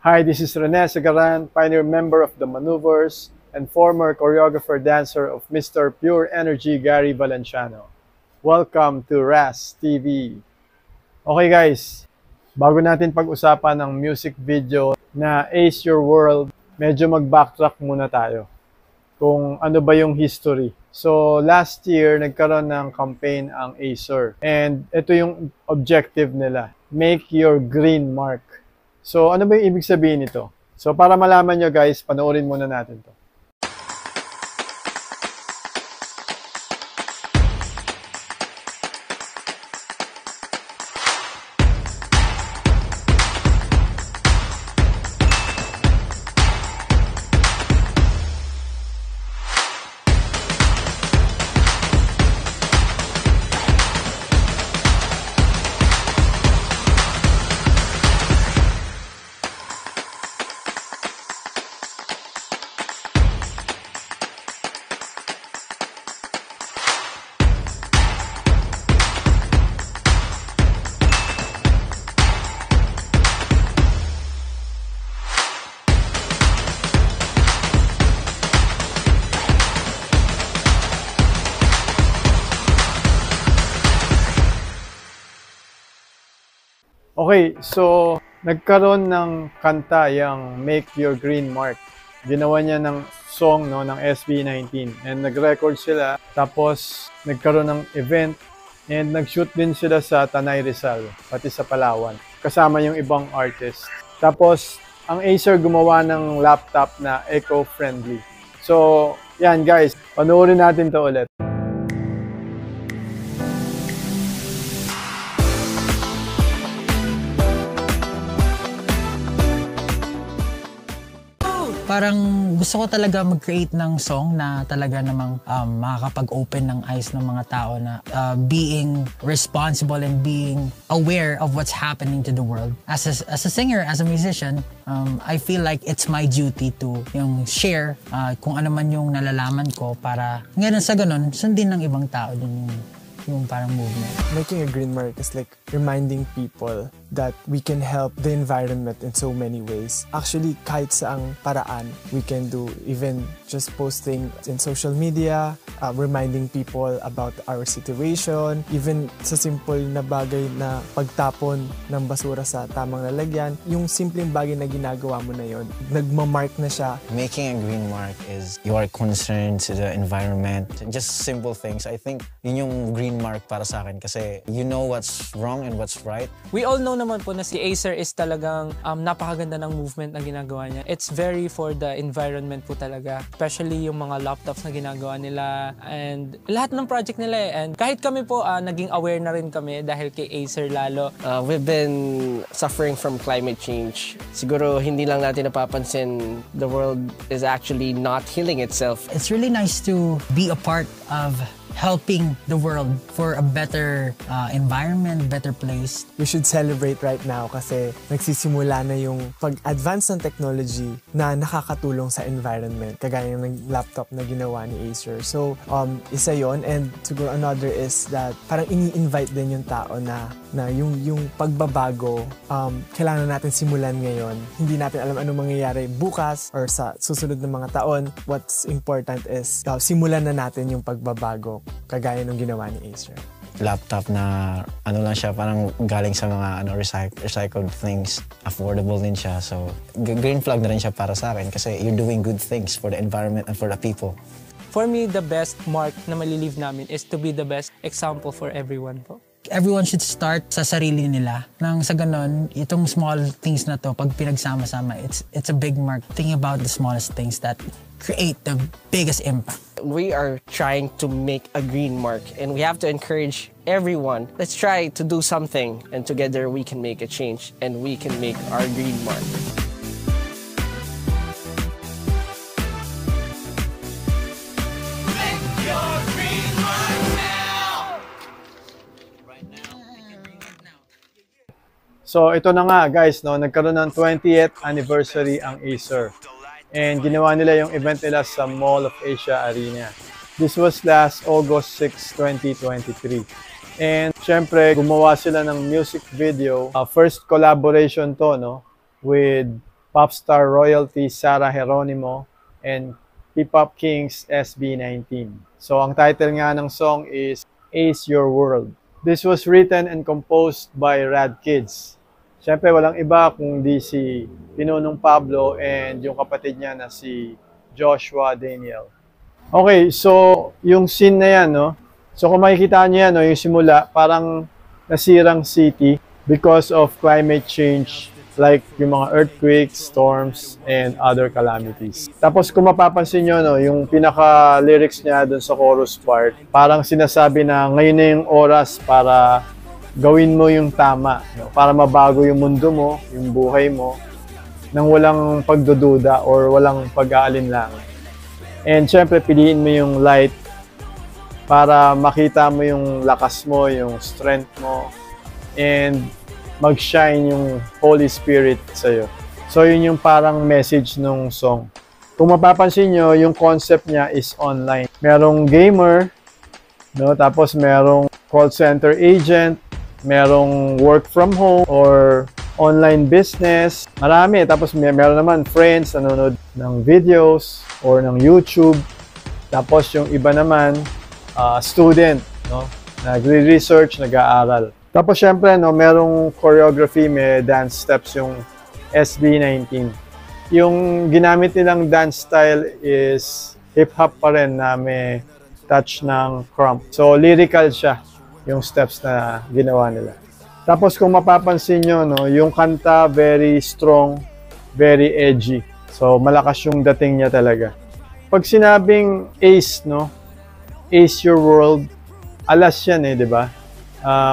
Hi, this is Rene Sagaran, pioneer member of the Maneuvers and former choreographer-dancer of Mr. Pure Energy Gary Valenciano. Welcome to RAS TV. Okay guys, bago natin pag-usapan ng music video na Ace Your World, medyo mag-backtrack muna tayo kung ano ba yung history. So last year, nagkaroon ng campaign ang Acer. And ito yung objective nila, make your green mark. So ano ba yung ibig sabihin nito? So para malaman nyo guys, panoorin muna natin to. Okay, so nagkaroon ng kanta yung Make Your Green Mark. Ginawa niya ng song no, ng SB19 and nag-record sila. Tapos nagkaroon ng event and nag-shoot din sila sa Tanay Rizal, pati sa Palawan. Kasama yung ibang artist. Tapos ang Acer gumawa ng laptop na eco-friendly. So yan guys, panoorin natin to ulit. Parang gusto ko talaga mag-create ng song na talaga namang makakapag-open ng eyes ng mga tao na being responsible and being aware of what's happening to the world. As a singer, as a musician, I feel like it's my duty to yung share kung ano man yung nalalaman ko para ngayon sa ganun, sundin ng ibang tao din yung parang movement. Making a green mark is like reminding people that we can help the environment in so many ways. Actually, kahit saang paraan, we can do even just posting in social media, reminding people about our situation, even sa simple na bagay na pagtapon ng basura sa tamang lalagyan, yung simpleng bagay na ginagawa mo na yon, nagmamark na siya. Making a green mark is your concern to the environment, just simple things. I think yun yung green mark para sa akin kasi you know what's wrong and what's right. We all know naman po na si Acer is talagang napakaganda ng movement na ginagawa niya. It's very for the environment po talaga. Especially yung mga laptops na ginagawa nila and lahat ng project nila eh. And kahit kami po naging aware na rin kami dahil kay Acer lalo. We've been suffering from climate change. Siguro hindi lang natin napapansin the world is actually not healing itself. It's really nice to be a part of helping the world for a better environment, better place. We should celebrate right now kasi nagsisimula na yung pag-advance ng technology na nakakatulong sa environment, kagaya ng laptop na ginawa ni Acer. So, isa yon, and siguro another is that parang ini-invite din yung tao na yung pagbabago, kailangan natin simulan ngayon. Hindi natin alam anong mangyayari bukas or sa susunod na mga taon. What's important is simulan na natin yung pagbabago, kagaya nung ginawa ni Acer. Laptop na ano lang siya, parang galing sa mga recycled things. Affordable din siya. So, green flag na rin siya para sa akin kasi you're doing good things for the environment and for the people. For me, the best mark na malilive namin is to be the best example for everyone po. Everyone should start sa sarili nila. Nang sa ganon, itong small things na to, pag pinagsama-sama, it's a big mark. Think about the smallest things that create the biggest impact. We are trying to make a green mark and we have to encourage everyone. Let's try to do something and together we can make a change and we can make our green mark. So ito na nga guys, no, nagkaroon ng 20th anniversary ang Acer. And ginawa nila yung event nila sa Mall of Asia Arena. This was last August 6, 2023. And syempre, gumawa sila ng music video. First collaboration to, no, with Popstar Royalty Sarah Geronimo, and P-Pop Kings SB19. So ang title nga ng song is Ace Your World. This was written and composed by Rad Kids. Siyempre walang iba kundi si Pinunong Pablo and yung kapatid niya na si Joshua Daniel. Okay, so yung scene na yan, no? So kung makikita niyo yan, no, yung simula, parang nasirang city because of climate change, like yung mga earthquakes, storms, and other calamities. Tapos kung mapapansin nyo, no, yung pinaka-lyrics niya dun sa chorus part, parang sinasabi na ngayon na yung oras para gawin mo yung tama, no, para mabago yung mundo mo, yung buhay mo, nang walang pagdududa or walang pag-aalinlangan. And syempre, piliin mo yung light para makita mo yung lakas mo, yung strength mo, and mag-shine yung Holy Spirit sa'yo. So, yun yung parang message nung song. Kung mapapansin nyo, yung concept niya is online. Merong gamer, no? Tapos merong call center agent, merong work from home or online business. Marami. Tapos meron naman friends, nanonood ng videos or ng YouTube. Tapos yung iba naman, student, no? Nagre-research, nag-aaral. Tapos syempre, no, merong choreography, may dance steps yung SB19. Yung ginamit nilang dance style is hip-hop pa rin na may touch ng crump. So lyrical siya yung steps na ginawa nila. Tapos kung mapapansin nyo, no, yung kanta very strong, very edgy. So malakas yung dating niya talaga. Pag sinabing ace, no, ace your world, alas yan di ba?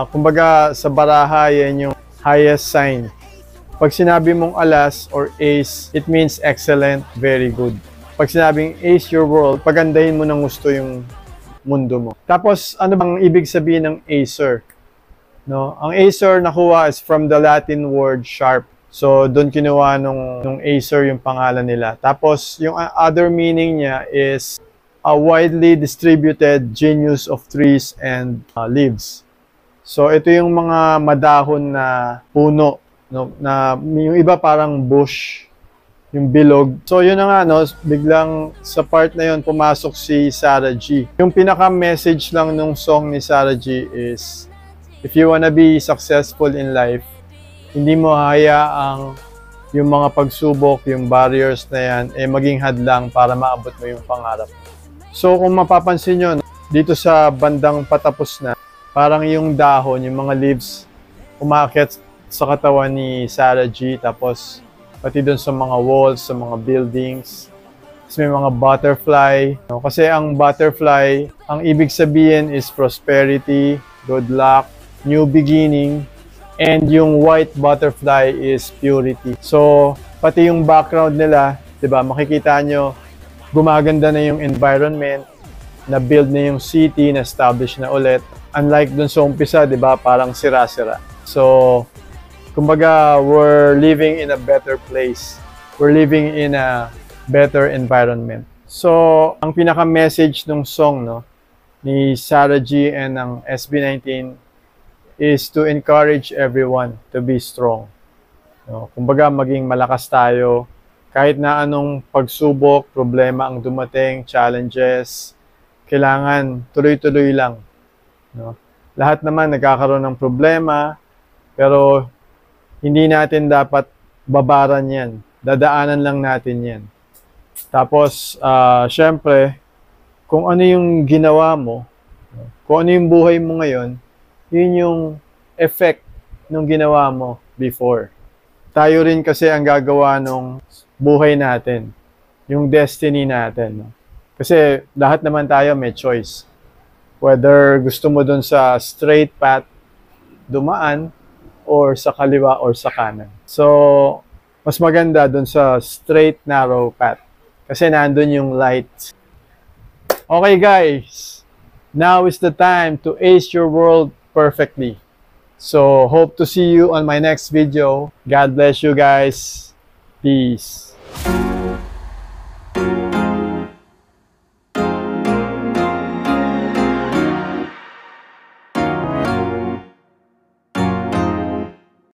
Kumbaga sa baraha, yan yung highest sign. Pag sinabi mong alas or ace, it means excellent, very good. Pag sinabing ace your world, pagandahin mo ng gusto yung mundo mo. Tapos, ano bang ibig sabihin ng acer? No? Ang acer nakuha is from the Latin word sharp. So, doon kinuha nung acer yung pangalan nila. Tapos, yung other meaning niya is a widely distributed genus of trees and leaves. So, ito yung mga madahon na puno, no? Na yung iba parang bush, yung bilog. So, yun na nga, no? Biglang sa part na yun, pumasok si Sarah G. Yung pinaka-message lang nung song ni Sarah G is, if you wanna be successful in life, hindi mo hayaang yung mga pagsubok, yung barriers na yan, maging hadlang para maabot mo yung pangarap. So, kung mapapansin nyo, dito sa bandang patapos na, parang yung dahon, yung mga leaves, umakyat sa katawan ni Sarah G. Tapos, pati dun sa mga walls, sa mga buildings. Tapos may mga butterfly. No? Kasi ang butterfly, ang ibig sabihin is prosperity, good luck, new beginning. And yung white butterfly is purity. So, pati yung background nila, diba, makikita nyo, gumaganda na yung environment, na-build na yung city, na-establish na ulit. Unlike dun sa umpisa, di ba, parang sira-sira. So, kumbaga, we're living in a better place. We're living in a better environment. So, ang pinaka-message ng song, no, ni Sarah G and ng SB19 is to encourage everyone to be strong. No, kumbaga, maging malakas tayo. Kahit na anong pagsubok, problema ang dumating, challenges, kailangan tuloy-tuloy lang. No? Lahat naman nagkakaroon ng problema, pero hindi natin dapat babaran yan. Dadaanan lang natin yan. Tapos, syempre, kung ano yung ginawa mo, kung ano yung buhay mo ngayon, yun yung effect ng ginawa mo before. Tayo rin kasi ang gagawa ng buhay natin, yung destiny natin. No? Kasi lahat naman tayo may choice. Whether gusto mo dun sa straight path dumaan or sa kaliwa or sa kanan. So, mas maganda dun sa straight, narrow path. Kasi nandun yung light. Okay guys, now is the time to ace your world perfectly. So, hope to see you on my next video. God bless you guys. Peace.